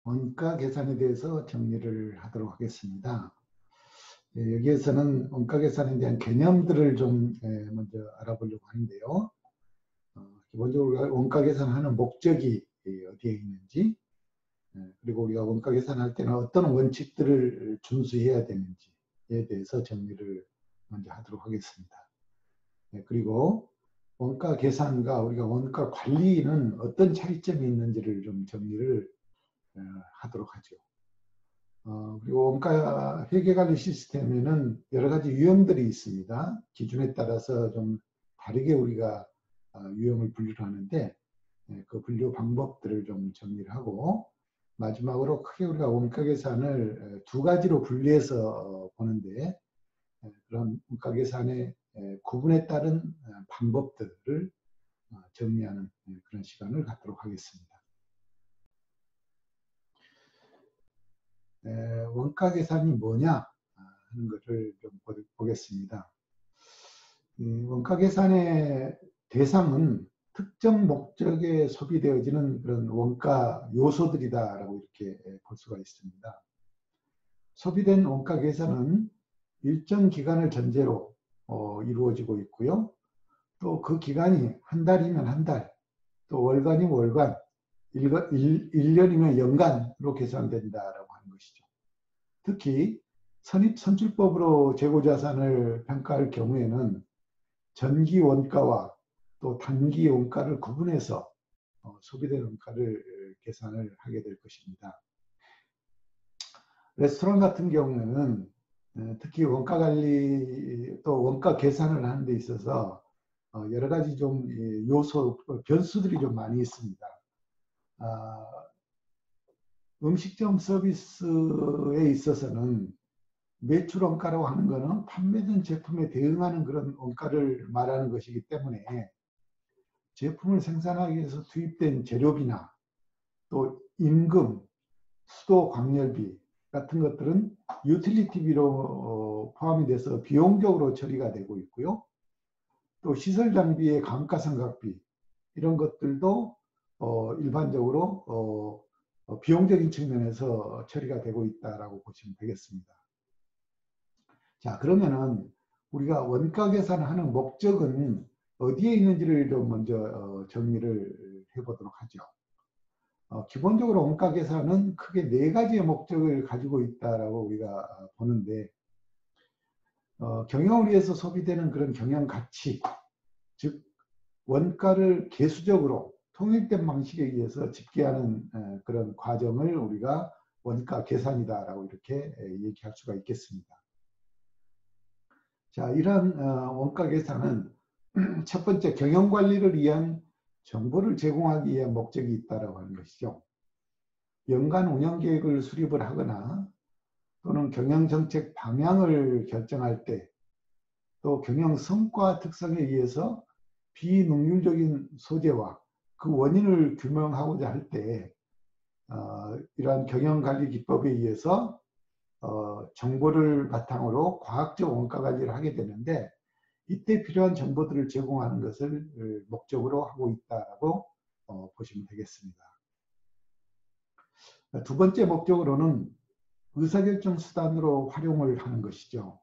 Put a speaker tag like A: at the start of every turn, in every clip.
A: 원가 계산에 대해서 정리를 하도록 하겠습니다. 여기에서는 원가 계산에 대한 개념들을 좀 먼저 알아보려고 하는데요. 기본적으로 원가 계산하는 목적이 어디에 있는지, 그리고 우리가 원가 계산할 때는 어떤 원칙들을 준수해야 되는지에 대해서 정리를 먼저 하도록 하겠습니다. 그리고 원가 계산과 우리가 원가 관리는 어떤 차이점이 있는지를 좀 정리를 하도록 하죠. 그리고 원가 회계관리 시스템에는 여러 가지 유형들이 있습니다. 기준에 따라서 좀 다르게 우리가 유형을 분류를 하는데 그 분류 방법들을 좀 정리를 하고, 마지막으로 크게 우리가 원가 계산을 두 가지로 분리해서 보는데, 그런 원가 계산의 구분에 따른 방법들을 정리하는 그런 시간을 갖도록 하겠습니다. 원가 계산이 뭐냐 하는 것을 좀 보겠습니다. 원가 계산의 대상은 특정 목적에 소비되어지는 그런 원가 요소들이다라고 이렇게 볼 수가 있습니다. 소비된 원가 계산은 일정 기간을 전제로 이루어지고 있고요. 또 그 기간이 한 달이면 한 달, 또 월간이면 월간, 1년이면 연간으로 계산된다라고 하는 것이죠. 특히 선출법으로 재고자산을 평가할 경우에는 전기 원가와 또 단기 원가를 구분해서 소비된 원가를 계산을 하게 될 것입니다. 레스토랑 같은 경우에는 특히 원가 관리 또 원가 계산을 하는 데 있어서 여러 가지 좀 요소, 변수들이 좀 많이 있습니다. 음식점 서비스에 있어서는 매출 원가라고 하는 것은 판매된 제품에 대응하는 그런 원가를 말하는 것이기 때문에 제품을 생산하기 위해서 투입된 재료비나 또 임금, 수도, 광열비 같은 것들은 유틸리티비로 포함이 돼서 비용적으로 처리가 되고 있고요. 또 시설 장비의 감가상각비 이런 것들도 일반적으로 비용적인 측면에서 처리가 되고 있다라고 보시면 되겠습니다. 자, 그러면은 우리가 원가 계산을 하는 목적은 어디에 있는지를 좀 먼저 정리를 해보도록 하죠. 기본적으로 원가 계산은 크게 네 가지의 목적을 가지고 있다라고 우리가 보는데, 경영을 위해서 소비되는 그런 경영 가치, 즉 원가를 계수적으로 통일된 방식에 의해서 집계하는 그런 과정을 우리가 원가 계산이다라고 이렇게 얘기할 수가 있겠습니다. 자, 이러한 원가 계산은 첫 번째 경영 관리를 위한 정보를 제공하기 위한 목적이 있다라고 하는 것이죠. 연간 운영 계획을 수립을 하거나 또는 경영 정책 방향을 결정할 때, 또 경영 성과 특성에 의해서 비능률적인 소재와 그 원인을 규명하고자 할 때 이러한 경영관리 기법에 의해서 정보를 바탕으로 과학적 원가 관리를 하게 되는데, 이때 필요한 정보들을 제공하는 것을 목적으로 하고 있다고 보시면 되겠습니다. 두 번째 목적으로는 의사결정 수단으로 활용을 하는 것이죠.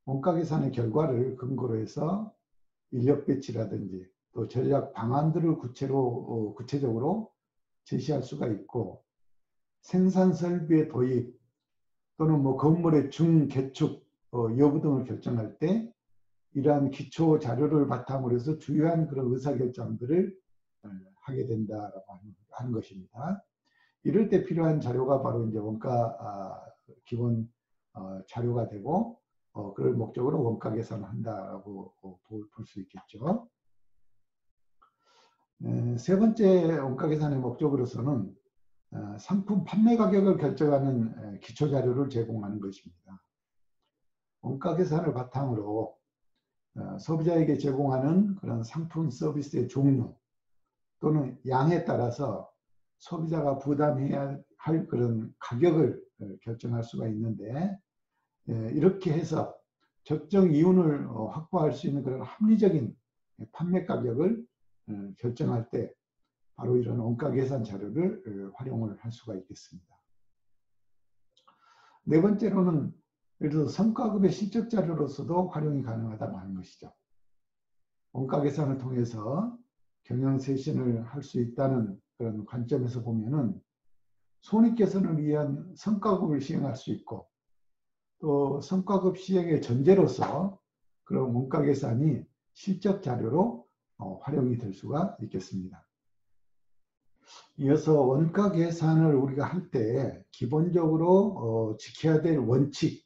A: 원가 계산의 결과를 근거로 해서 인력 배치라든지 또 전략 방안들을 구체적으로 제시할 수가 있고, 생산 설비의 도입 또는 건물의 중개축 여부 등을 결정할 때 이러한 기초 자료를 바탕으로 해서 주요한 그런 의사결정들을 하게 된다라고 하는 것입니다. 이럴 때 필요한 자료가 바로 이제 원가 기본 자료가 되고, 그럴 목적으로 원가 계산을 한다라고 볼 수 있겠죠. 세 번째 원가 계산의 목적으로서는 상품 판매 가격을 결정하는 기초 자료를 제공하는 것입니다. 원가 계산을 바탕으로 소비자에게 제공하는 그런 상품 서비스의 종류 또는 양에 따라서 소비자가 부담해야 할 그런 가격을 결정할 수가 있는데, 이렇게 해서 적정 이윤을 확보할 수 있는 그런 합리적인 판매 가격을 결정할 때 바로 이런 원가 계산 자료를 활용을 할 수가 있겠습니다. 네 번째로는 예를 들어서 성과급의 실적 자료로서도 활용이 가능하다는 것이죠. 원가 계산을 통해서 경영 쇄신을 할 수 있다는 그런 관점에서 보면은 손익 개선을 위한 성과급을 시행할 수 있고, 또 성과급 시행의 전제로서 그런 원가 계산이 실적 자료로 활용이 될 수가 있겠습니다. 이어서 원가 계산을 우리가 할 때 기본적으로 지켜야 될 원칙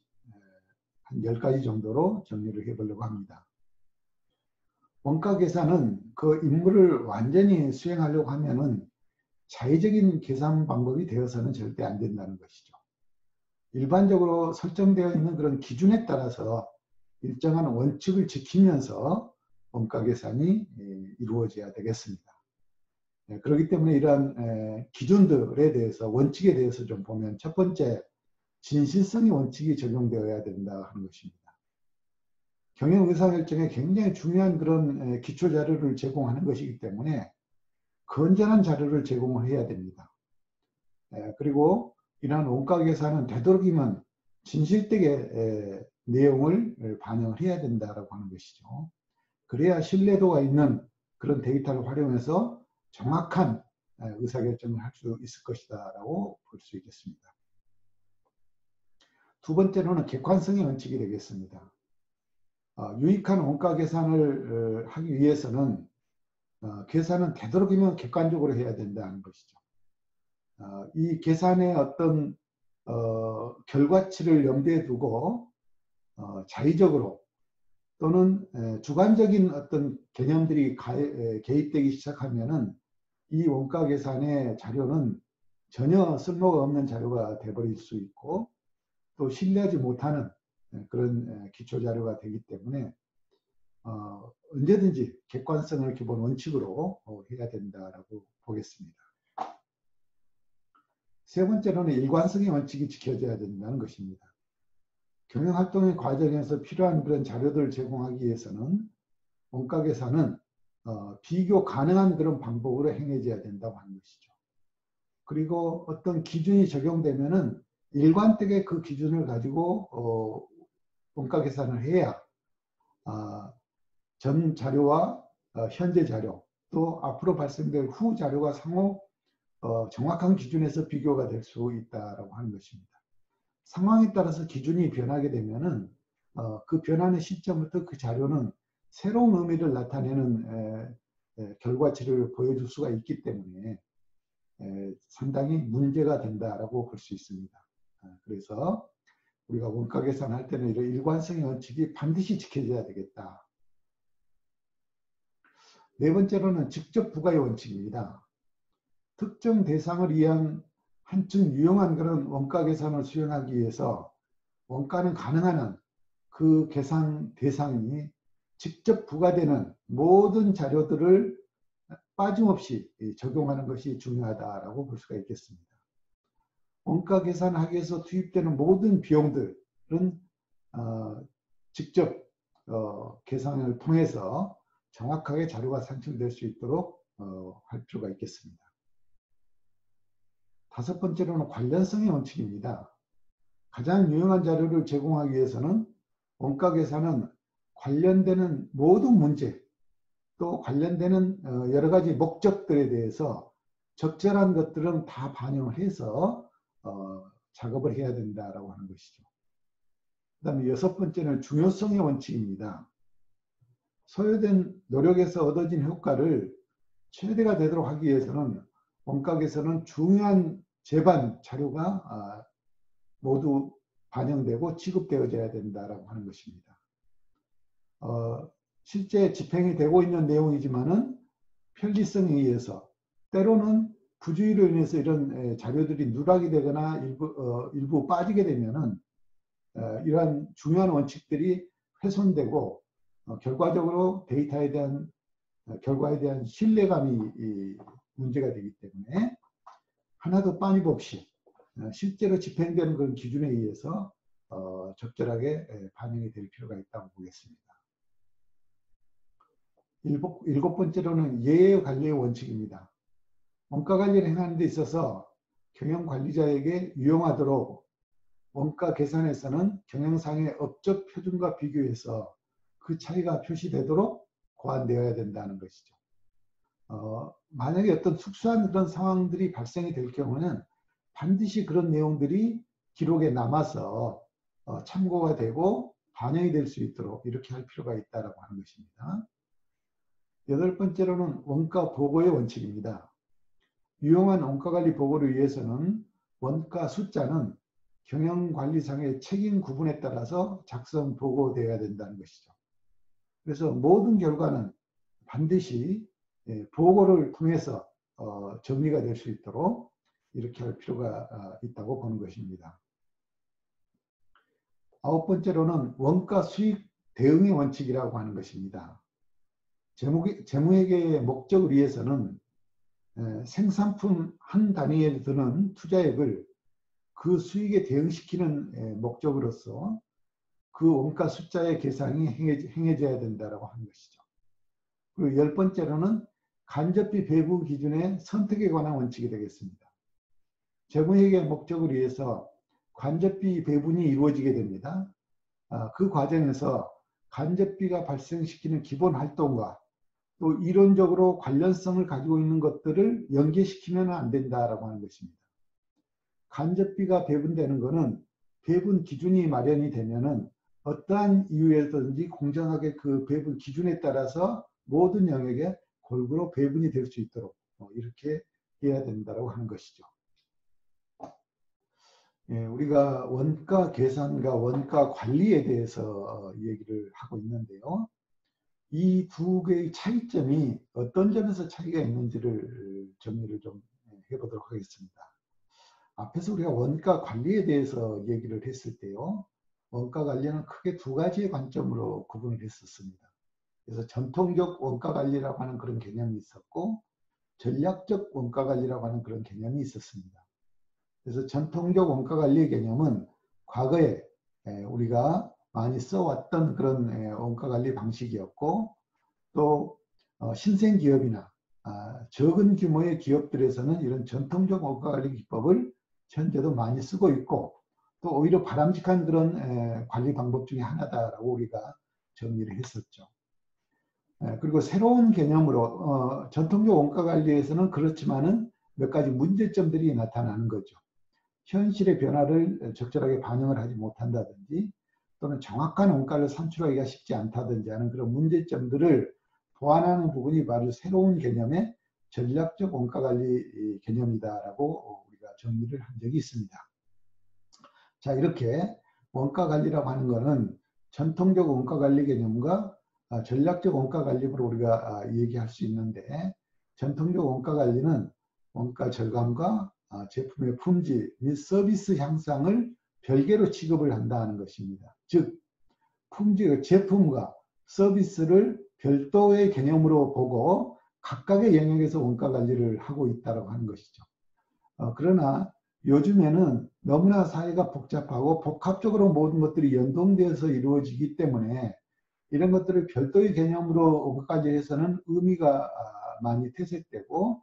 A: 한 10가지 정도로 정리를 해보려고 합니다. 원가 계산은 그 임무를 완전히 수행하려고 하면은 자의적인 계산 방법이 되어서는 절대 안 된다는 것이죠. 일반적으로 설정되어 있는 그런 기준에 따라서 일정한 원칙을 지키면서 원가 계산이 이루어져야 되겠습니다. 그렇기 때문에 이러한 기준들에 대해서, 원칙에 대해서 좀 보면, 첫 번째, 진실성의 원칙이 적용되어야 된다 하는 것입니다. 경영 의사결정에 굉장히 중요한 그런 기초 자료를 제공하는 것이기 때문에 건전한 자료를 제공을 해야 됩니다. 그리고 이러한 원가 계산은 되도록이면 진실되게 내용을 반영을 해야 된다라고 하는 것이죠. 그래야 신뢰도가 있는 그런 데이터를 활용해서 정확한 의사결정을 할 수 있을 것이다라고 볼 수 있겠습니다. 두 번째로는 객관성의 원칙이 되겠습니다. 유익한 원가 계산을 하기 위해서는 계산은 되도록이면 객관적으로 해야 된다는 것이죠. 이 계산의 어떤 결과치를 염두에 두고 자의적으로 또는 주관적인 어떤 개념들이 개입되기 시작하면은 이 원가 계산의 자료는 전혀 쓸모가 없는 자료가 되어버릴 수 있고, 또 신뢰하지 못하는 그런 기초 자료가 되기 때문에 언제든지 객관성을 기본 원칙으로 해야 된다라고 보겠습니다. 세 번째로는 일관성의 원칙이 지켜져야 된다는 것입니다. 경영활동의 과정에서 필요한 그런 자료들을 제공하기 위해서는 원가 계산은 비교 가능한 그런 방법으로 행해져야 된다고 하는 것이죠. 그리고 어떤 기준이 적용되면은 일관되게 그 기준을 가지고 원가 계산을 해야 전 자료와 현재 자료, 또 앞으로 발생될 후 자료가 상호 정확한 기준에서 비교가 될 수 있다라고 하는 것입니다. 상황에 따라서 기준이 변하게 되면은 그 변하는 시점부터 그 자료는 새로운 의미를 나타내는 결과치를 보여줄 수가 있기 때문에 상당히 문제가 된다라고 볼 수 있습니다. 그래서 우리가 원가 계산할 때는 이런 일관성의 원칙이 반드시 지켜져야 되겠다. 네 번째로는 직접 부과의 원칙입니다. 특정 대상을 위한 한층 유용한 그런 원가 계산을 수행하기 위해서 원가는 가능한 한 그 계산 대상이 직접 부과되는 모든 자료들을 빠짐없이 적용하는 것이 중요하다라고 볼 수가 있겠습니다. 원가 계산하기 위해서 투입되는 모든 비용들은 직접 계산을 통해서 정확하게 자료가 산출될 수 있도록 할 필요가 있겠습니다. 다섯 번째로는 관련성의 원칙입니다. 가장 유용한 자료를 제공하기 위해서는 원가 계산은 관련되는 모든 문제, 또 관련되는 여러 가지 목적들에 대해서 적절한 것들은 다 반영을 해서 작업을 해야 된다라고 하는 것이죠. 그 다음에 여섯 번째는 중요성의 원칙입니다. 소요된 노력에서 얻어진 효과를 최대가 되도록 하기 위해서는 원가 계산은 중요한 제반 자료가 모두 반영되고 취급되어져야 된다라고 하는 것입니다. 실제 집행이 되고 있는 내용이지만은 편리성에 의해서 때로는 부주의로 인해서 이런 자료들이 누락이 되거나 일부 빠지게 되면은 이러한 중요한 원칙들이 훼손되고 결과적으로 데이터에 대한 결과에 대한 신뢰감이 문제가 되기 때문에 하나도 빠짐없이 실제로 집행되는 그런 기준에 의해서 적절하게 반영이 될 필요가 있다고 보겠습니다. 일곱 번째로는 예외 관리의 원칙입니다. 원가 관리를 행하는 데 있어서 경영 관리자에게 유용하도록 원가 계산에서는 경영상의 업적 표준과 비교해서 그 차이가 표시되도록 고안되어야 된다는 것이죠. 만약에 어떤 특수한 그런 상황들이 발생이 될 경우는 반드시 그런 내용들이 기록에 남아서 참고가 되고 반영이 될 수 있도록 이렇게 할 필요가 있다고 하는 것입니다. 여덟 번째로는 원가 보고의 원칙입니다. 유용한 원가관리 보고를 위해서는 원가 숫자는 경영관리상의 책임 구분에 따라서 작성 보고되어야 된다는 것이죠. 그래서 모든 결과는 반드시 보고를 통해서 정리가 될 수 있도록 이렇게 할 필요가 있다고 보는 것입니다. 아홉 번째로는 원가 수익 대응의 원칙이라고 하는 것입니다. 재무회계의 목적을 위해서는 생산품 한 단위에 드는 투자액을 그 수익에 대응시키는 목적으로서 그 원가 숫자의 계산이 행해져야 된다고 하는 것이죠. 그리고 열 번째로는 간접비 배분 기준의 선택에 관한 원칙이 되겠습니다. 재무회계 목적을 위해서 간접비 배분이 이루어지게 됩니다. 그 과정에서 간접비가 발생시키는 기본 활동과 또 이론적으로 관련성을 가지고 있는 것들을 연계시키면 안 된다라고 하는 것입니다. 간접비가 배분되는 것은 배분 기준이 마련이 되면은 어떠한 이유에든지 공정하게 그 배분 기준에 따라서 모든 영역에 골고루 배분이 될 수 있도록 이렇게 해야 된다고 하는 것이죠. 우리가 원가 계산과 원가 관리에 대해서 얘기를 하고 있는데요. 이 두 개의 차이점이 어떤 점에서 차이가 있는지를 정리를 좀 해보도록 하겠습니다. 앞에서 우리가 원가 관리에 대해서 얘기를 했을 때요. 원가 관리는 크게 두 가지의 관점으로 구분을 했었습니다. 그래서 전통적 원가 관리라고 하는 그런 개념이 있었고 전략적 원가 관리라고 하는 그런 개념이 있었습니다. 그래서 전통적 원가 관리의 개념은 과거에 우리가 많이 써왔던 그런 원가 관리 방식이었고 또 신생 기업이나 적은 규모의 기업들에서는 이런 전통적 원가 관리 기법을 현재도 많이 쓰고 있고 또 오히려 바람직한 그런 관리 방법 중에 하나다라고 우리가 정리를 했었죠. 그리고 새로운 개념으로 전통적 원가 관리에서는 그렇지만은 몇 가지 문제점들이 나타나는 거죠. 현실의 변화를 적절하게 반영을 하지 못한다든지 또는 정확한 원가를 산출하기가 쉽지 않다든지 하는 그런 문제점들을 보완하는 부분이 바로 새로운 개념의 전략적 원가관리 개념이다라고 우리가 정리를 한 적이 있습니다. 자, 이렇게 원가관리라고 하는 것은 전통적 원가관리 개념과 전략적 원가관리로 우리가 얘기할 수 있는데 전통적 원가관리는 원가 절감과 제품의 품질 및 서비스 향상을 별개로 취급을 한다는 것입니다. 즉 품질, 제품과 서비스를 별도의 개념으로 보고 각각의 영역에서 원가 관리를 하고 있다고 하는 것이죠. 그러나 요즘에는 너무나 사회가 복잡하고 복합적으로 모든 것들이 연동되어서 이루어지기 때문에 이런 것들을 별도의 개념으로 원가까지 해서는 의미가 많이 퇴색되고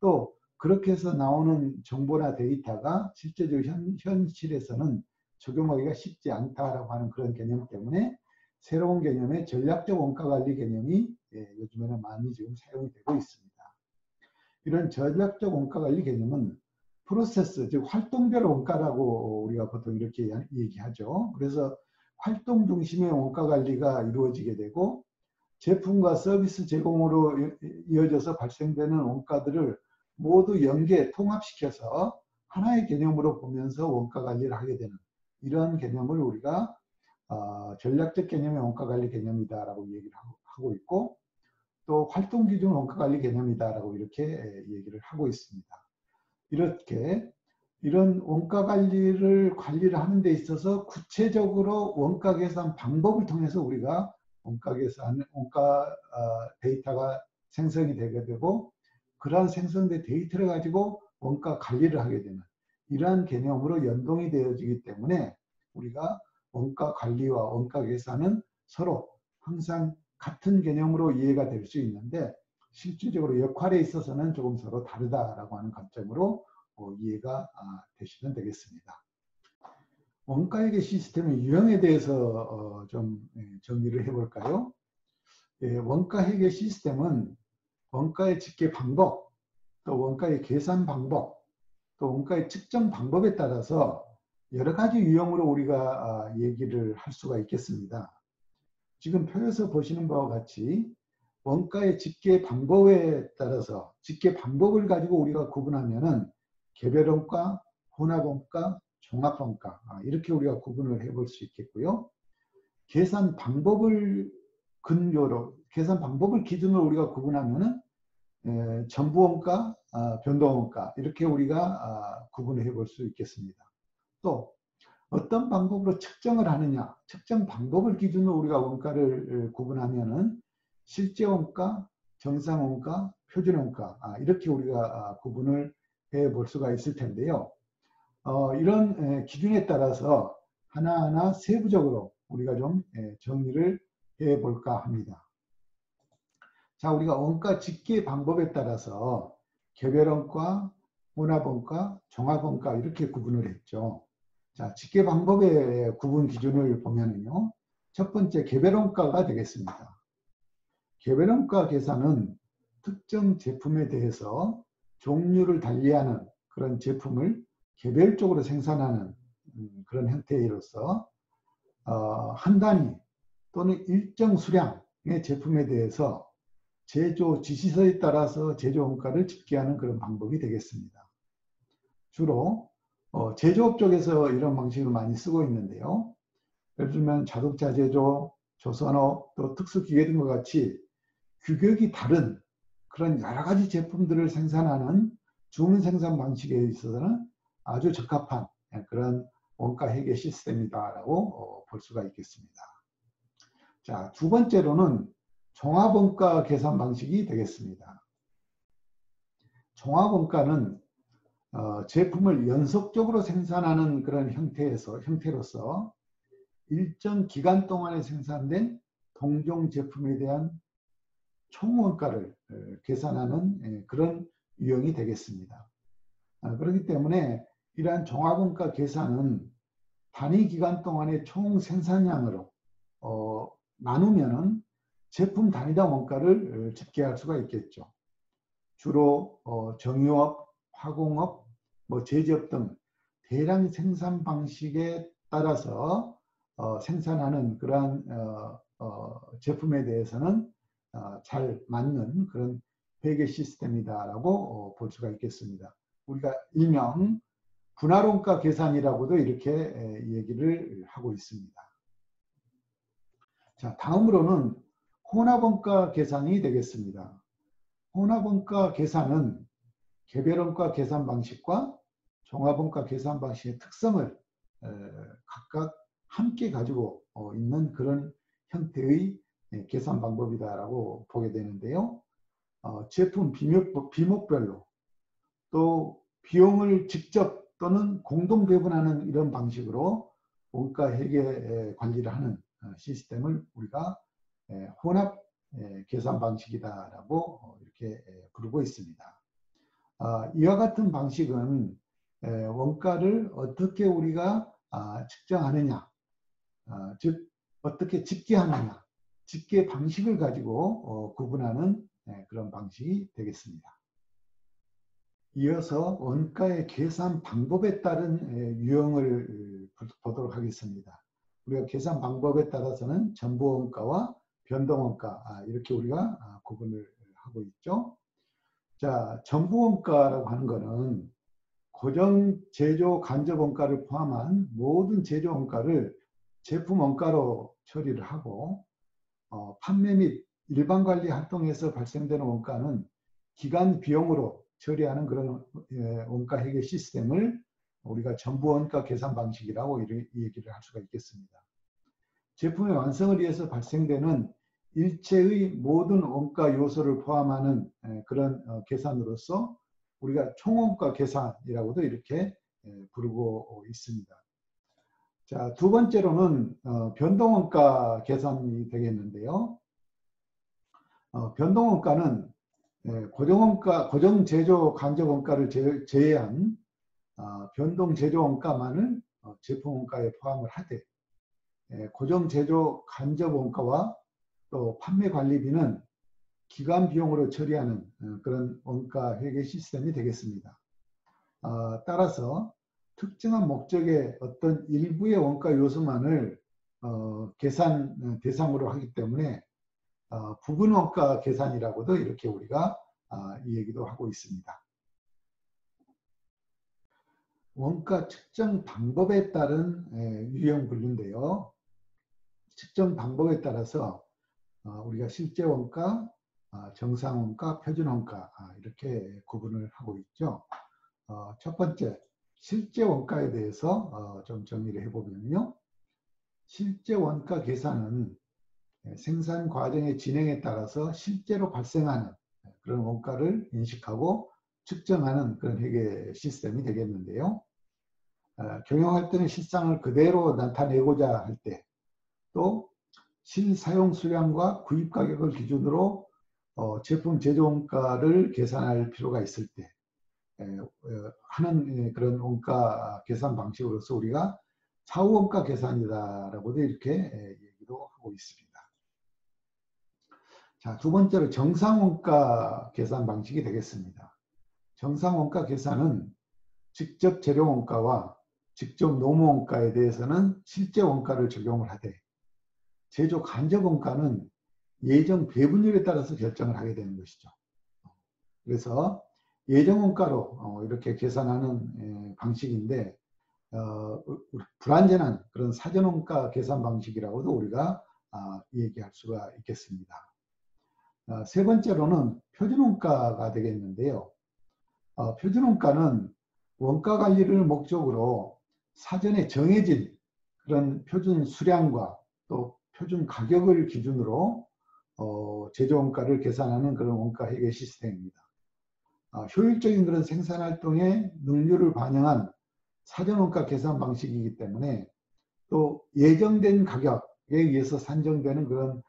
A: 또 그렇게 해서 나오는 정보나 데이터가 실제적 현실에서는 적용하기가 쉽지 않다라고 하는 그런 개념 때문에 새로운 개념의 전략적 원가관리 개념이 요즘에는 많이 지금 사용이 되고 있습니다. 이런 전략적 원가관리 개념은 프로세스, 즉 활동별 원가라고 우리가 보통 이렇게 얘기하죠. 그래서 활동 중심의 원가관리가 이루어지게 되고 제품과 서비스 제공으로 이어져서 발생되는 원가들을 모두 연계 통합시켜서 하나의 개념으로 보면서 원가 관리를 하게 되는 이런 개념을 우리가 전략적 개념의 원가 관리 개념이다라고 얘기를 하고 있고 또 활동 기준 원가 관리 개념이다라고 이렇게 얘기를 하고 있습니다. 이렇게 이런 원가 관리를 하는 데 있어서 구체적으로 원가 계산 방법을 통해서 우리가 원가 계산, 원가 데이터가 생성이 되게 되고 그러한 생성된 데이터를 가지고 원가 관리를 하게 되는 이러한 개념으로 연동이 되어지기 때문에 우리가 원가 관리와 원가 계산은 서로 항상 같은 개념으로 이해가 될 수 있는데 실질적으로 역할에 있어서는 조금 서로 다르다라고 하는 관점으로 이해가 되시면 되겠습니다. 원가회계 시스템의 유형에 대해서 좀 정리를 해볼까요? 원가회계 시스템은 원가의 집계 방법, 또 원가의 계산 방법, 또 원가의 측정 방법에 따라서 여러 가지 유형으로 우리가 얘기를 할 수가 있겠습니다. 지금 표에서 보시는 바와 같이 원가의 집계 방법에 따라서 집계 방법을 가지고 우리가 구분하면은 개별원가, 혼합원가, 종합원가 이렇게 우리가 구분을 해볼 수 있겠고요. 계산 방법을 근거로 계산 방법을 기준으로 우리가 구분하면은 전부원가, 변동원가 이렇게 우리가 구분을 해볼 수 있겠습니다. 또 어떤 방법으로 측정을 하느냐, 측정 방법을 기준으로 우리가 원가를 구분하면은 실제원가, 정상원가, 표준원가 이렇게 우리가 구분을 해볼 수가 있을 텐데요. 이런 기준에 따라서 하나하나 세부적으로 우리가 좀 정리를 해볼까 합니다. 자, 우리가 원가 집계 방법에 따라서 개별원가, 혼합원가, 종합원가 이렇게 구분을 했죠. 자, 집계 방법의 구분 기준을 보면은요. 첫 번째 개별원가가 되겠습니다. 개별원가 계산은 특정 제품에 대해서 종류를 달리하는 그런 제품을 개별적으로 생산하는 그런 형태로서 한 단위 또는 일정 수량의 제품에 대해서 제조 지시서에 따라서 제조 원가를 집계하는 그런 방법이 되겠습니다. 주로 제조업 쪽에서 이런 방식을 많이 쓰고 있는데요. 예를 들면 자동차 제조, 조선업, 또 특수기계 등과 같이 규격이 다른 그런 여러 가지 제품들을 생산하는 주문 생산 방식에 있어서는 아주 적합한 그런 원가 회계 시스템이다라고 볼 수가 있겠습니다. 자, 두 번째로는 종합원가 계산 방식이 되겠습니다. 종합원가는 제품을 연속적으로 생산하는 그런 형태로서 일정 기간 동안에 생산된 동종 제품에 대한 총원가를 계산하는 그런 유형이 되겠습니다. 그렇기 때문에 이러한 종합원가 계산은 단위 기간 동안의 총 생산량으로 나누면은 제품 단위당 원가를 집계할 수가 있겠죠. 주로 정유업, 화공업, 제조업 등 대량 생산 방식에 따라서 생산하는 그러한 제품에 대해서는 잘 맞는 그런 회계 시스템이다라고 볼 수가 있겠습니다. 우리가 일명 분할원가 계산이라고도 이렇게 얘기를 하고 있습니다. 자, 다음으로는 혼합원가 계산이 되겠습니다. 혼합원가 계산은 개별원가 계산 방식과 종합원가 계산 방식의 특성을 각각 함께 가지고 있는 그런 형태의 계산 방법이다라고 보게 되는데요. 제품 비목별로 또 비용을 직접 또는 공동 배분하는 이런 방식으로 원가 회계 관리를 하는 시스템을 우리가 혼합 계산 방식이다라고 이렇게 부르고 있습니다. 이와 같은 방식은 원가를 어떻게 우리가 측정하느냐, 즉 어떻게 집계하느냐, 집계 방식을 가지고 구분하는 그런 방식이 되겠습니다. 이어서 원가의 계산 방법에 따른 유형을 보도록 하겠습니다. 우리가 계산 방법에 따라서는 전부원가와 변동원가 이렇게 우리가 구분을 하고 있죠. 자, 전부원가라고 하는 것은 고정 제조 간접원가를 포함한 모든 제조 원가를 제품 원가로 처리를 하고 판매 및 일반 관리 활동에서 발생되는 원가는 기간 비용으로 처리하는 그런 원가 회계 시스템을 우리가 전부원가 계산 방식이라고 얘기를 할 수가 있겠습니다. 제품의 완성을 위해서 발생되는 일체의 모든 원가 요소를 포함하는 그런 계산으로서 우리가 총원가 계산이라고도 이렇게 부르고 있습니다. 자, 두 번째로는 변동원가 계산이 되겠는데요. 변동원가는 고정원가, 고정제조 간접원가를 제외한 변동제조원가만을 제품원가에 포함을 하되 고정제조 간접원가와 또 판매관리비는 기간 비용으로 처리하는 그런 원가 회계 시스템이 되겠습니다. 따라서 특정한 목적의 어떤 일부의 원가 요소만을 계산 대상으로 하기 때문에 부분 원가 계산이라고도 이렇게 우리가 이 얘기도 하고 있습니다. 원가 측정 방법에 따른 유형 분류인데요. 측정 방법에 따라서 우리가 실제 원가, 정상 원가, 표준 원가 이렇게 구분을 하고 있죠. 첫 번째, 실제 원가에 대해서 좀 정리를 해보면요. 실제 원가 계산은 생산 과정의 진행에 따라서 실제로 발생하는 그런 원가를 인식하고 측정하는 그런 회계 시스템이 되겠는데요. 경영활동의 실상을 그대로 나타내고자 할 때, 또 실사용 수량과 구입 가격을 기준으로 제품 제조 원가를 계산할 필요가 있을 때 하는 그런 원가 계산 방식으로서 우리가 사후 원가 계산이다라고도 이렇게 얘기도 하고 있습니다. 자, 두 번째로 정상 원가 계산 방식이 되겠습니다. 정상 원가 계산은 직접 재료 원가와 직접 노무 원가에 대해서는 실제 원가를 적용을 하되 제조 간접 원가는 예정 배분율에 따라서 결정을 하게 되는 것이죠. 그래서 예정 원가로 이렇게 계산하는 방식인데 불완전한 그런 사전 원가 계산 방식이라고도 우리가 얘기할 수가 있겠습니다. 세 번째로는 표준 원가가 되겠는데요. 표준 원가는 원가 관리를 목적으로 사전에 정해진 그런 표준 수량과 또 표준 가격을 기준으로 제조 원가를 계산하는 그런 원가 회계 시스템입니다. 효율적인 그런 생산 활동의 능률을 반영한 사전 원가 계산 방식이기 때문에 또 예정된 가격에 의해서 산정되는 그런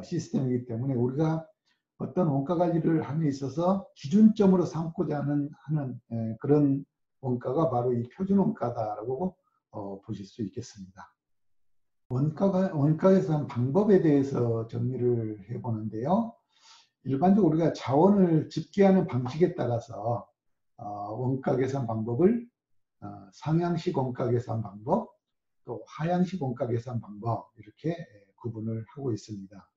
A: 시스템이기 때문에 우리가 어떤 원가 관리를 함에 있어서 기준점으로 삼고자 하는 그런 원가가 바로 이 표준 원가다라고 보실 수 있겠습니다. 원가 계산 방법에 대해서 정리를 해보는데요. 일반적으로 우리가 자원을 집계하는 방식에 따라서 원가 계산 방법을 상향식 원가 계산 방법, 또 하향식 원가 계산 방법 이렇게 구분을 하고 있습니다.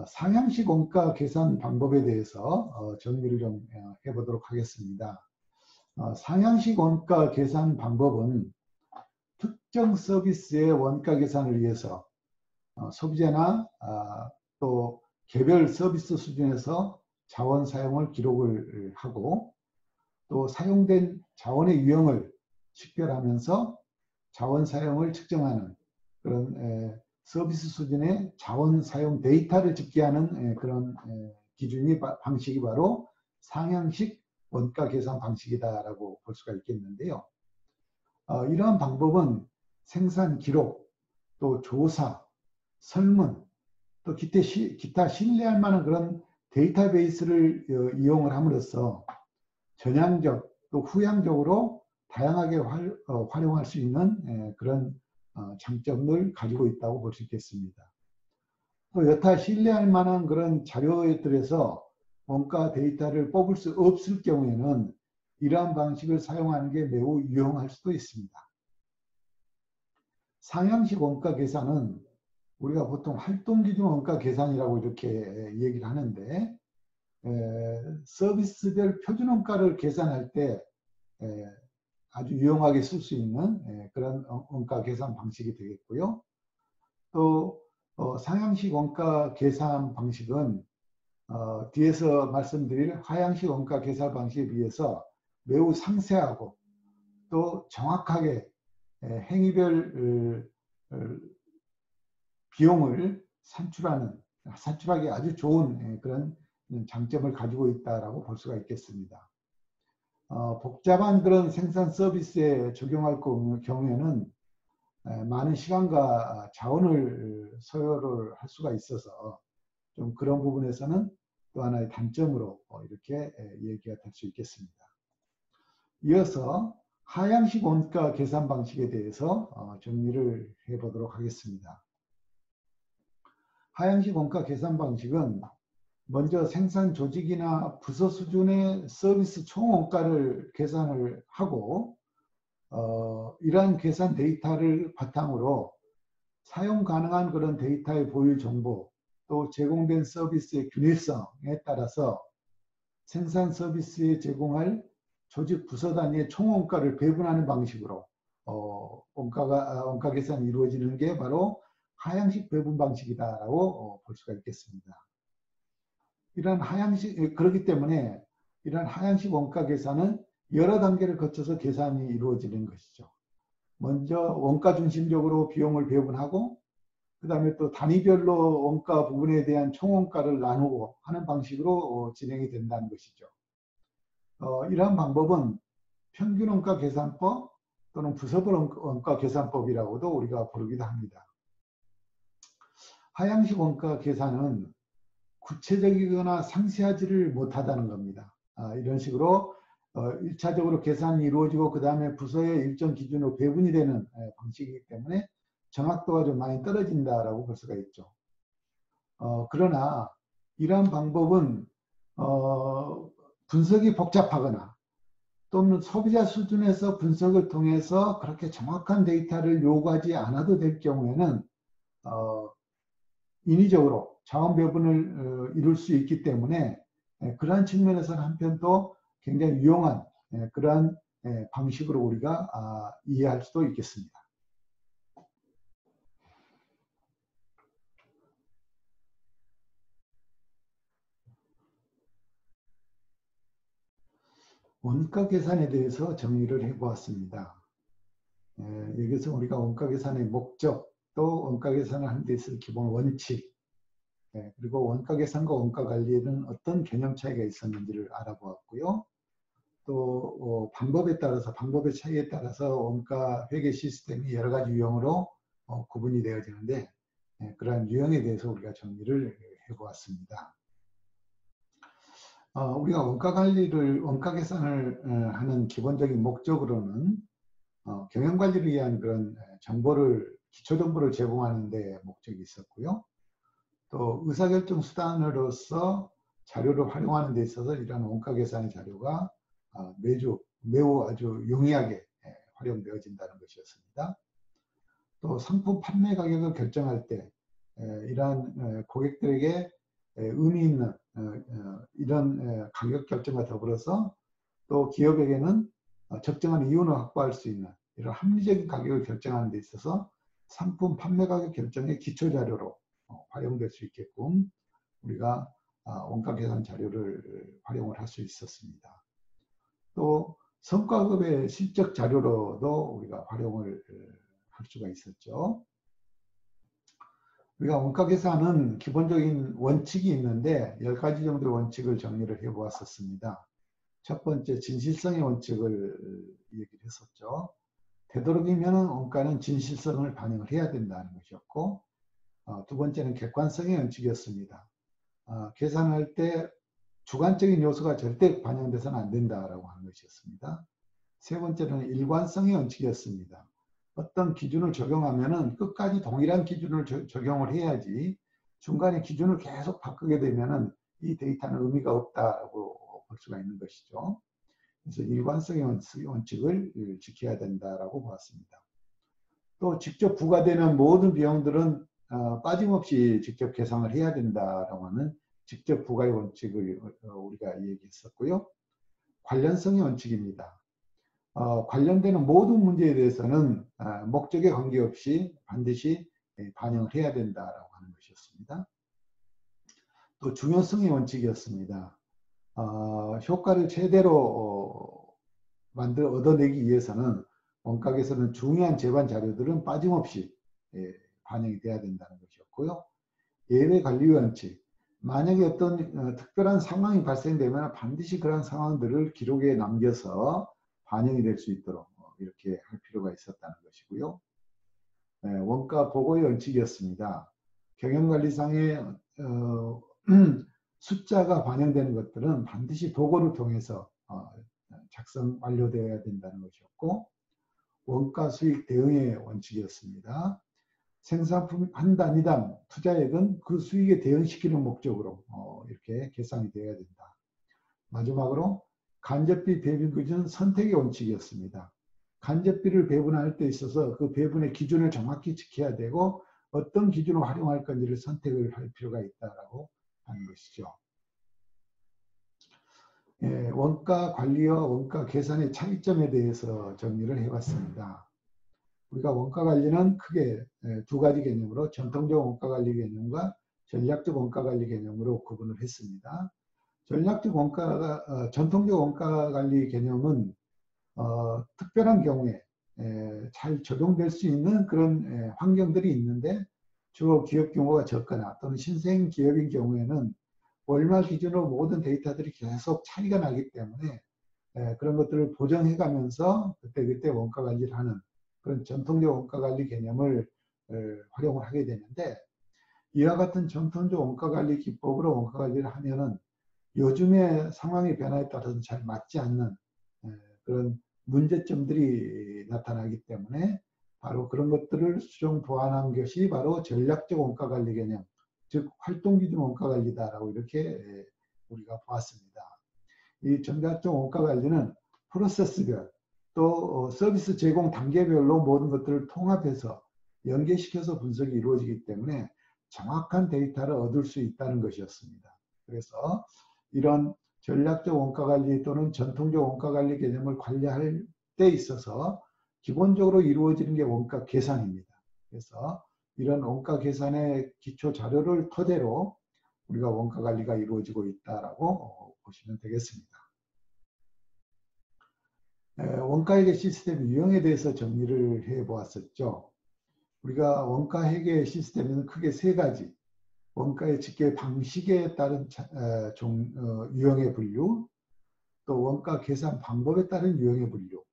A: 상향식 원가 계산 방법에 대해서 정리를 좀 해보도록 하겠습니다. 상향식 원가 계산 방법은 특정 서비스의 원가 계산을 위해서 소비자나 또 개별 서비스 수준에서 자원 사용을 기록을 하고 또 사용된 자원의 유형을 식별하면서 자원 사용을 측정하는 그런 서비스 수준의 자원 사용 데이터를 집계하는 그런 기준이 방식이 바로 상향식 원가 계산 방식이다라고 볼 수가 있겠는데요. 이러한 방법은 생산 기록, 또 조사, 설문, 또 기타 신뢰할 만한 그런 데이터베이스를 이용을 함으로써 전향적 또 후향적으로 다양하게 활용할 수 있는 그런 장점을 가지고 있다고 볼 수 있겠습니다. 또 여타 신뢰할 만한 그런 자료들에서 원가 데이터를 뽑을 수 없을 경우에는 이러한 방식을 사용하는 게 매우 유용할 수도 있습니다. 상향식 원가 계산은 우리가 보통 활동기준 원가 계산이라고 이렇게 얘기를 하는데 서비스별 표준 원가를 계산할 때 아주 유용하게 쓸 수 있는 그런 원가 계산 방식이 되겠고요. 또 상향식 원가 계산 방식은 뒤에서 말씀드릴 하향식 원가 계산 방식에 비해서 매우 상세하고 또 정확하게 행위별 비용을 산출하기 아주 좋은 그런 장점을 가지고 있다라고 볼 수가 있겠습니다. 복잡한 그런 생산 서비스에 적용할 경우에는 많은 시간과 자원을 소요를 할 수가 있어서 좀 그런 부분에서는 또 하나의 단점으로 이렇게 얘기가 될 수 있겠습니다. 이어서 하향식 원가 계산 방식에 대해서 정리를 해보도록 하겠습니다. 하향식 원가 계산 방식은 먼저 생산 조직이나 부서 수준의 서비스 총 원가를 계산을 하고 이러한 계산 데이터를 바탕으로 사용 가능한 그런 데이터의 보유 정보 또 제공된 서비스의 균일성에 따라서 생산 서비스에 제공할 조직 부서 단위의 총 원가를 배분하는 방식으로 원가 계산이 이루어지는 게 바로 하향식 배분 방식이다라고 볼 수가 있겠습니다. 이런 하향식 그렇기 때문에 이런 하향식 원가 계산은 여러 단계를 거쳐서 계산이 이루어지는 것이죠. 먼저 원가 중심적으로 비용을 배분하고 그 다음에 또 단위별로 원가 부분에 대한 총원가를 나누고 하는 방식으로 진행이 된다는 것이죠. 이러한 방법은 평균 원가 계산법 또는 부서별 원가 계산법이라고도 우리가 부르기도 합니다. 하향식 원가 계산은 구체적이거나 상세하지를 못하다는 겁니다. 이런 식으로 1차적으로 계산이 이루어지고 그 다음에 부서의 일정 기준으로 배분이 되는 방식이기 때문에 정확도가 좀 많이 떨어진다라고 볼 수가 있죠. 그러나 이러한 방법은 분석이 복잡하거나 또는 소비자 수준에서 분석을 통해서 그렇게 정확한 데이터를 요구하지 않아도 될 경우에는 인위적으로 자원 배분을 이룰 수 있기 때문에 그러한 측면에서는 한편 또 굉장히 유용한 그러한 방식으로 우리가 이해할 수도 있겠습니다. 원가 계산에 대해서 정리를 해보았습니다. 여기서 우리가 원가 계산의 목적, 또 원가 계산을 하는 데 있어서 기본 원칙, 그리고 원가 계산과 원가 관리에는 어떤 개념 차이가 있었는지를 알아보았고요. 또 방법에 따라서, 방법의 차이에 따라서 원가 회계 시스템이 여러 가지 유형으로 구분이 되어지는데 그러한 유형에 대해서 우리가 정리를 해보았습니다. 우리가 원가 관리를, 원가 계산을 하는 기본적인 목적으로는 경영 관리를 위한 그런 정보를, 기초 정보를 제공하는 데 목적이 있었고요. 또 의사결정 수단으로서 자료를 활용하는 데 있어서 이러한 원가 계산의 자료가 매우 아주 용이하게 활용되어진다는 것이었습니다. 또 상품 판매 가격을 결정할 때 이러한 고객들에게 의미 있는 이런 가격 결정과 더불어서 또 기업에게는 적정한 이윤을 확보할 수 있는 이런 합리적인 가격을 결정하는 데 있어서 상품 판매 가격 결정의 기초 자료로 활용될 수 있게끔 우리가 원가 계산 자료를 활용을 할 수 있었습니다. 또 성과급의 실적 자료로도 우리가 활용을 할 수가 있었죠. 우리가 원가 계산은 기본적인 원칙이 있는데 10가지 정도의 원칙을 정리를 해보았었습니다. 첫 번째, 진실성의 원칙을 얘기를 했었죠. 되도록이면 원가는 진실성을 반영을 해야 된다는 것이었고, 두 번째는 객관성의 원칙이었습니다. 계산할 때 주관적인 요소가 절대 반영돼서는 안 된다라고 하는 것이었습니다. 세 번째는 일관성의 원칙이었습니다. 어떤 기준을 적용하면은 끝까지 동일한 기준을 적용을 해야지 중간에 기준을 계속 바꾸게 되면은 이 데이터는 의미가 없다고 볼 수가 있는 것이죠. 그래서 일관성의 원칙을 지켜야 된다라고 보았습니다. 또 직접 부과되는 모든 비용들은 빠짐없이 직접 계상을 해야 된다라고 하는 직접 부과의 원칙을 우리가 얘기했었고요. 관련성의 원칙입니다. 관련되는 모든 문제에 대해서는 목적에 관계없이 반드시 반영을 해야 된다라고 하는 것이었습니다. 또 중요성의 원칙이었습니다. 효과를 최대로 얻어내기 위해서는 원가에서는 중요한 제반 자료들은 빠짐없이 반영이 돼야 된다는 것이었고요. 예외 관리 원칙. 만약에 어떤 특별한 상황이 발생되면 반드시 그런 상황들을 기록에 남겨서 반영이 될 수 있도록 이렇게 할 필요가 있었다는 것이고요. 원가 보고의 원칙이었습니다. 경영관리상의 숫자가 반영되는 것들은 반드시 도구를 통해서 작성 완료되어야 된다는 것이었고, 원가 수익 대응의 원칙이었습니다. 생산품 한 단위당 투자액은 그 수익에 대응시키는 목적으로 이렇게 계산이 되어야 된다. 마지막으로 간접비 배분 기준은 선택의 원칙이었습니다. 간접비를 배분할 때 있어서 그 배분의 기준을 정확히 지켜야 되고 어떤 기준을 활용할 건지를 선택을 할 필요가 있다라고 하는 것이죠. 예, 원가 관리와 원가 계산의 차이점에 대해서 정리를 해봤습니다. 우리가 원가 관리는 크게 두 가지 개념으로 전통적 원가 관리 개념과 전략적 원가 관리 개념으로 구분을 했습니다. 전략적 원가가 전통적 원가 관리 개념은 특별한 경우에 잘 적용될 수 있는 그런 환경들이 있는데 주로 기업 규모가 적거나 또는 신생 기업인 경우에는 월말 기준으로 모든 데이터들이 계속 차이가 나기 때문에 그런 것들을 보정해 가면서 그때그때 원가 관리를 하는 그런 전통적 원가 관리 개념을 활용을 하게 되는데 이와 같은 전통적 원가 관리 기법으로 원가 관리를 하면은 요즘의 상황의 변화에 따라서 잘 맞지 않는 그런 문제점들이 나타나기 때문에 바로 그런 것들을 수정 보완한 것이 바로 전략적 원가 관리 개념, 즉 활동 기준 원가 관리다라고 이렇게 우리가 보았습니다. 이 전략적 원가 관리는 프로세스별 또 서비스 제공 단계별로 모든 것들을 통합해서 연계시켜서 분석이 이루어지기 때문에 정확한 데이터를 얻을 수 있다는 것이었습니다. 그래서 이런 전략적 원가 관리 또는 전통적 원가 관리 개념을 관리할 때 있어서 기본적으로 이루어지는 게 원가 계산입니다. 그래서 이런 원가 계산의 기초 자료를 토대로 우리가 원가 관리가 이루어지고 있다라고 보시면 되겠습니다. 원가회계 시스템 유형에 대해서 정리를 해보았었죠. 우리가 원가회계 시스템은 크게 세 가지, 원가의 집계 방식에 따른 유형의 분류, 또 원가 계산 방법에 따른 유형의 분류,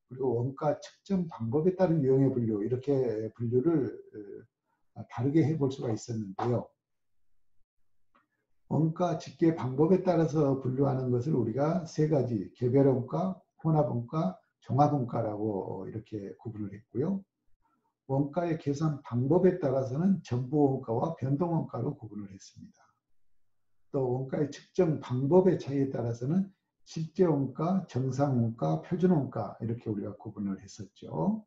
A: 그리고 원가 측정 방법에 따른 유형의 분류, 이렇게 분류를 다르게 해볼 수가 있었는데요. 원가 집계 방법에 따라서 분류하는 것을 우리가 세 가지, 개별원가, 혼합원가, 종합원가라고 이렇게 구분을 했고요. 원가의 계산 방법에 따라서는 전부원가와 변동원가로 구분을 했습니다. 또 원가의 측정 방법의 차이에 따라서는 실제원가, 정상원가, 표준원가 이렇게 우리가 구분을 했었죠.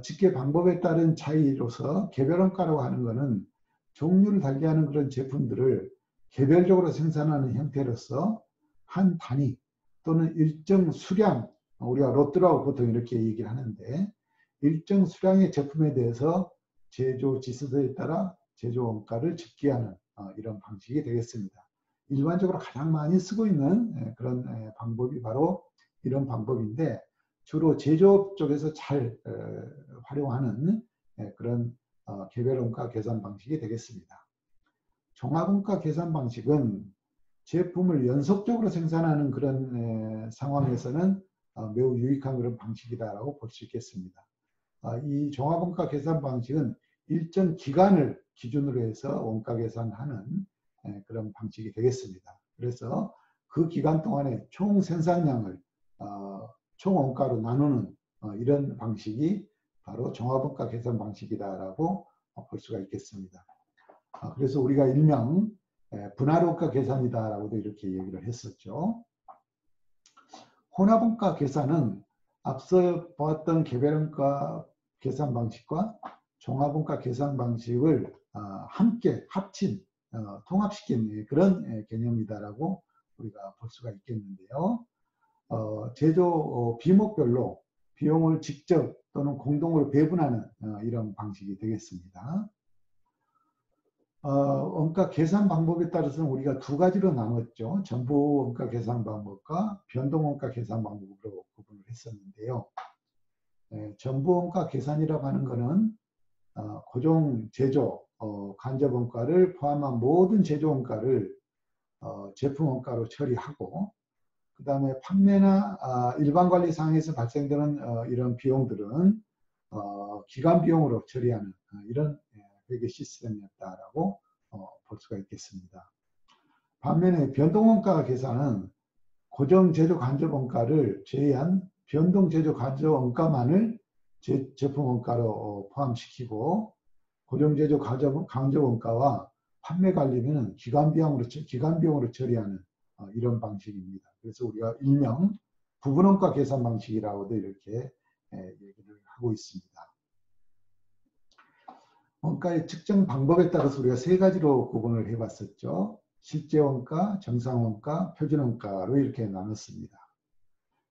A: 집계 방법에 따른 차이로서 개별원가라고 하는 것은 종류를 달리하는 그런 제품들을 개별적으로 생산하는 형태로서 한 단위 또는 일정 수량, 우리가 로트라고 보통 이렇게 얘기를 하는데 일정 수량의 제품에 대해서 제조 지수에 따라 제조 원가를 집계하는 이런 방식이 되겠습니다. 일반적으로 가장 많이 쓰고 있는 그런 방법이 바로 이런 방법인데 주로 제조업 쪽에서 잘 활용하는 그런 개별원가 계산 방식이 되겠습니다. 종합원가 계산 방식은 제품을 연속적으로 생산하는 그런 상황에서는 매우 유익한 그런 방식이다라고 볼 수 있겠습니다. 이 종합원가 계산 방식은 일정 기간을 기준으로 해서 원가 계산하는 그런 방식이 되겠습니다. 그래서 그 기간 동안에 총 생산량을 총 원가로 나누는 이런 방식이 바로 종합원가 계산 방식이다라고 볼 수가 있겠습니다. 그래서 우리가 일명 분할원가 계산이다라고도 이렇게 얘기를 했었죠. 혼합원가 계산은 앞서 보았던 개별원가 계산 방식과 종합원가 계산 방식을 함께 합친 통합시킨 그런 개념이다라고 우리가 볼 수가 있겠는데요. 제조 비목별로 비용을 직접 또는 공동으로 배분하는 이런 방식이 되겠습니다. 원가 계산 방법에 따라서는 우리가 두 가지로 나눴죠. 전부 원가 계산 방법과 변동 원가 계산 방법으로 구분을 했었는데요. 전부 원가 계산이라고 하는 것은 고정 제조 간접 원가를 포함한 모든 제조 원가를 제품 원가로 처리하고 그 다음에 판매나 일반 관리 상황에서 발생되는 이런 비용들은 기간 비용으로 처리하는 이런 회계 시스템이었다라고 볼 수가 있겠습니다. 반면에 변동원가 계산은 고정 제조 간접 원가를 제외한 변동 제조 간접 원가만을 제품 원가로 포함시키고 고정 제조 간접 원가와 판매 관리비는 기간 비용으로 처리하는 이런 방식입니다. 그래서 우리가 일명 부분 원가 계산 방식이라고도 이렇게 얘기를 하고 있습니다. 원가의 측정 방법에 따라서 우리가 세 가지로 구분을 해봤었죠. 실제 원가, 정상 원가, 표준 원가로 이렇게 나눴습니다.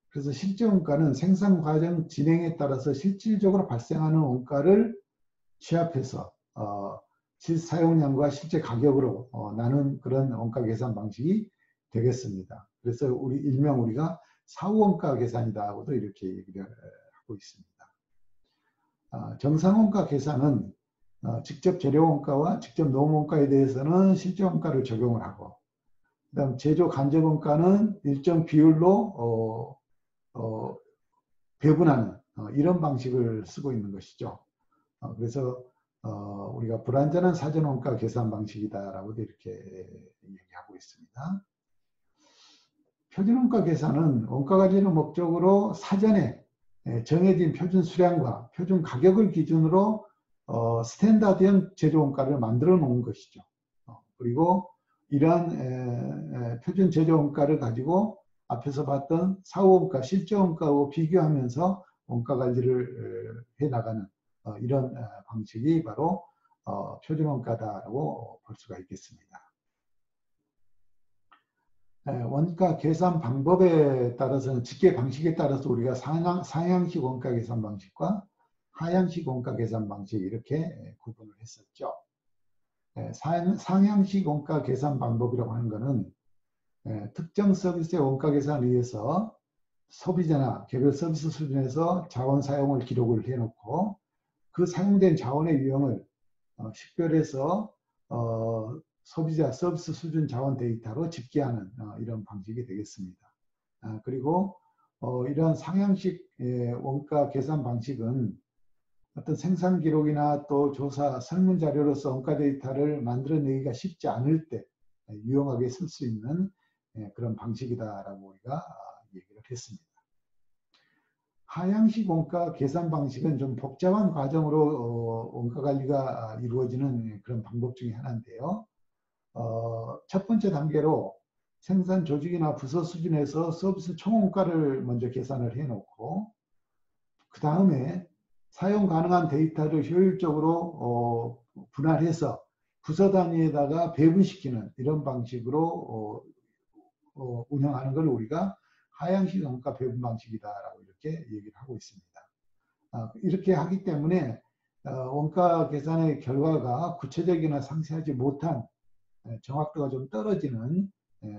A: 그래서 실제 원가는 생산 과정 진행에 따라서 실질적으로 발생하는 원가를 취합해서 실사용량과 실제 가격으로 나눈 그런 원가 계산 방식이 되겠습니다. 그래서 일명 우리가 사후원가 계산이다고도 이렇게 얘기를 하고 있습니다. 정상원가 계산은 직접 재료원가와 직접 노무원가에 대해서는 실제원가를 적용을 하고, 그다음 제조 간접원가는 일정 비율로 배분하는 이런 방식을 쓰고 있는 것이죠. 그래서 우리가 불완전한 사전원가 계산 방식이다라고도 이렇게 얘기하고 있습니다. 표준원가 계산은 원가 관리를 목적으로 사전에 정해진 표준 수량과 표준 가격을 기준으로 스탠다드형 제조원가를 만들어 놓은 것이죠. 그리고 이러한 표준 제조원가를 가지고 앞에서 봤던 사후원가, 실제원가하고 비교하면서 원가 관리를 해나가는 이런 방식이 바로 표준원가다라고 볼 수가 있겠습니다. 원가 계산 방법에 따라서는 집계 방식에 따라서 우리가 상향식 원가 계산 방식과 하향식 원가 계산 방식 이렇게 구분을 했었죠. 상향식 원가 계산 방법이라고 하는 것은 특정 서비스의 원가 계산을 위해서 소비자나 개별 서비스 수준에서 자원 사용을 기록을 해놓고 그 사용된 자원의 유형을 식별해서 소비자 서비스 수준 자원 데이터로 집계하는 이런 방식이 되겠습니다. 그리고 이러한 상향식 원가 계산 방식은 어떤 생산 기록이나 또 조사 설문 자료로서 원가 데이터를 만들어내기가 쉽지 않을 때 유용하게 쓸 수 있는 그런 방식이다라고 우리가 얘기를 했습니다. 하향식 원가 계산 방식은 좀 복잡한 과정으로 원가 관리가 이루어지는 그런 방법 중에 하나인데요. 첫 번째 단계로 생산 조직이나 부서 수준에서 서비스 총원가를 먼저 계산을 해놓고 그 다음에 사용 가능한 데이터를 효율적으로 분할해서 부서 단위에다가 배분시키는 이런 방식으로 운영하는 걸 우리가 하향식 원가 배분 방식이다라고 이렇게 얘기를 하고 있습니다. 이렇게 하기 때문에 원가 계산의 결과가 구체적이나 상세하지 못한 정확도가 좀 떨어지는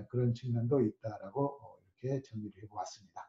A: 그런 측면도 있다라고 이렇게 정리를 해보았습니다.